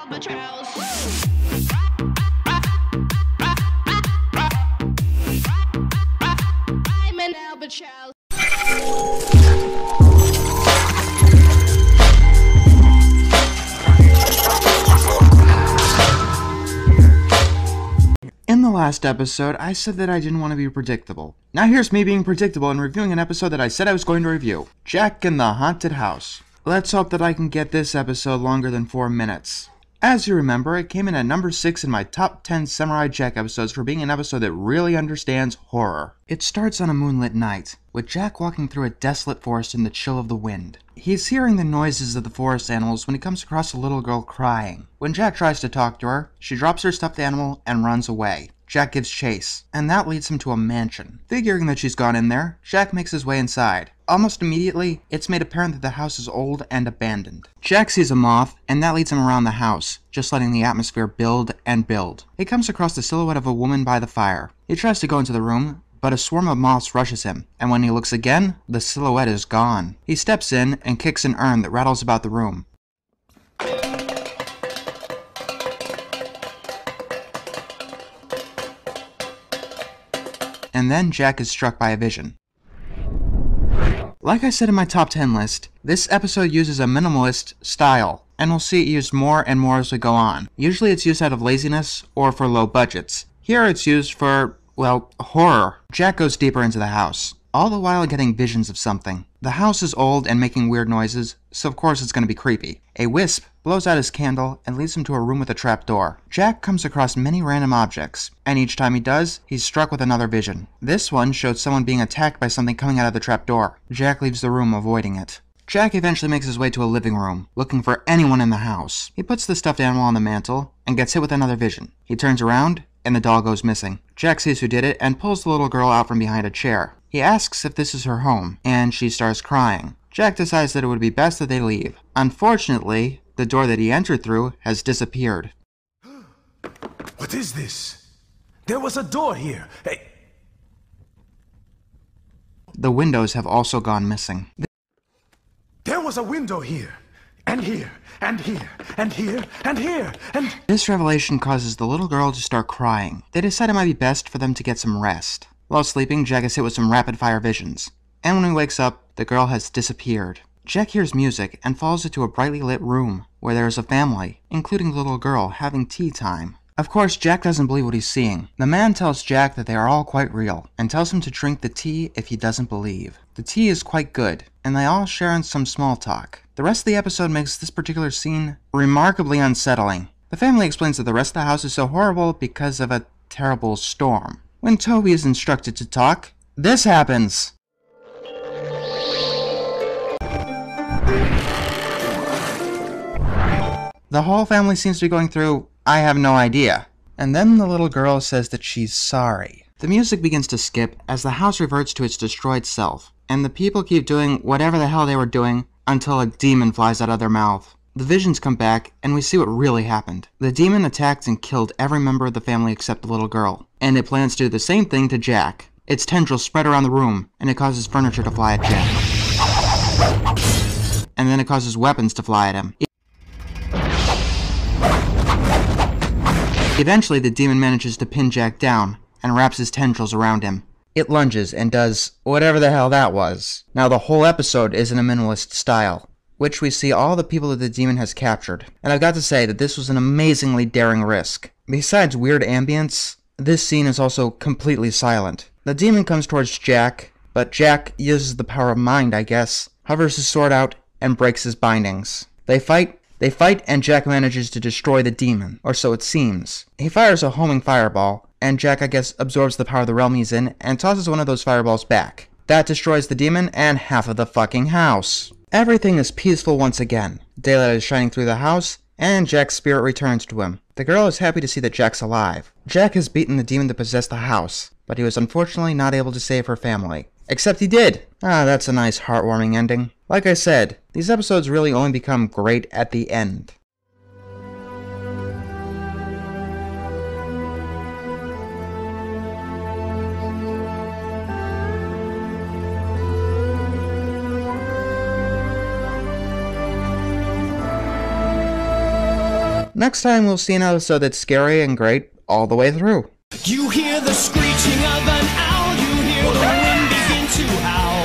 I'm an albatross. In the last episode, I said that I didn't want to be predictable. Now here's me being predictable and reviewing an episode that I said I was going to review. Jack in the Haunted House. Let's hope that I can get this episode longer than 4 minutes. As you remember, it came in at number 6 in my top 10 Samurai Jack episodes for being an episode that really understands horror. It starts on a moonlit night, with Jack walking through a desolate forest in the chill of the wind. He's hearing the noises of the forest animals when he comes across a little girl crying. When Jack tries to talk to her, she drops her stuffed animal and runs away. Jack gives chase, and that leads him to a mansion. Figuring that she's gone in there, Jack makes his way inside. Almost immediately, it's made apparent that the house is old and abandoned. Jack sees a moth, and that leads him around the house, just letting the atmosphere build and build. He comes across the silhouette of a woman by the fire. He tries to go into the room, but a swarm of moths rushes him, and when he looks again, the silhouette is gone. He steps in and kicks an urn that rattles about the room. And then Jack is struck by a vision. Like I said in my top 10 list, this episode uses a minimalist style, and we'll see it used more and more as we go on. Usually it's used out of laziness or for low budgets. Here it's used for, well, horror. Jack goes deeper into the house, all the while getting visions of something. The house is old and making weird noises, so of course it's going to be creepy. A wisp blows out his candle and leads him to a room with a trapdoor. Jack comes across many random objects, and each time he does, he's struck with another vision. This one showed someone being attacked by something coming out of the trapdoor. Jack leaves the room, avoiding it. Jack eventually makes his way to a living room, looking for anyone in the house. He puts the stuffed animal on the mantle, and gets hit with another vision. He turns around, and the doll goes missing. Jack sees who did it, and pulls the little girl out from behind a chair. He asks if this is her home, and she starts crying. Jack decides that it would be best that they leave. Unfortunately, the door that he entered through has disappeared. What is this? There was a door here. Hey. The windows have also gone missing. There was a window here, and here, and here, and here, and here, and... This revelation causes the little girl to start crying. They decide it might be best for them to get some rest. While sleeping, Jack is hit with some rapid-fire visions. And when he wakes up, the girl has disappeared. Jack hears music and falls into a brightly lit room, where there is a family, including the little girl, having tea time. Of course, Jack doesn't believe what he's seeing. The man tells Jack that they are all quite real, and tells him to drink the tea if he doesn't believe. The tea is quite good, and they all share in some small talk. The rest of the episode makes this particular scene remarkably unsettling. The family explains that the rest of the house is so horrible because of a terrible storm. When Toby is instructed to talk, this happens! The whole family seems to be going through, I have no idea. And then the little girl says that she's sorry. The music begins to skip as the house reverts to its destroyed self, and the people keep doing whatever the hell they were doing until a demon flies out of their mouth. The visions come back, and we see what really happened. The demon attacked and killed every member of the family except the little girl, and it plans to do the same thing to Jack. Its tendrils spread around the room, and it causes furniture to fly at Jack. And then it causes weapons to fly at him. Eventually, the demon manages to pin Jack down, and wraps his tendrils around him. It lunges and does whatever the hell that was. Now, the whole episode is in a minimalist style, which we see all the people that the demon has captured. And I've got to say that this was an amazingly daring risk. Besides weird ambience, this scene is also completely silent. The demon comes towards Jack, but Jack uses the power of mind, I guess, hovers his sword out, and breaks his bindings. They fight, and Jack manages to destroy the demon, or so it seems. He fires a homing fireball, and Jack, I guess, absorbs the power of the realm he's in, and tosses one of those fireballs back. That destroys the demon and half of the fucking house. Everything is peaceful once again. Daylight is shining through the house, and Jack's spirit returns to him. The girl is happy to see that Jack's alive. Jack has beaten the demon that possessed the house, but he was unfortunately not able to save her family. Except he did! That's a nice heartwarming ending. Like I said, these episodes really only become great at the end. next time we'll see an episode that's scary and great all the way through. You hear the screeching of an owl, you hear the wind begin to howl.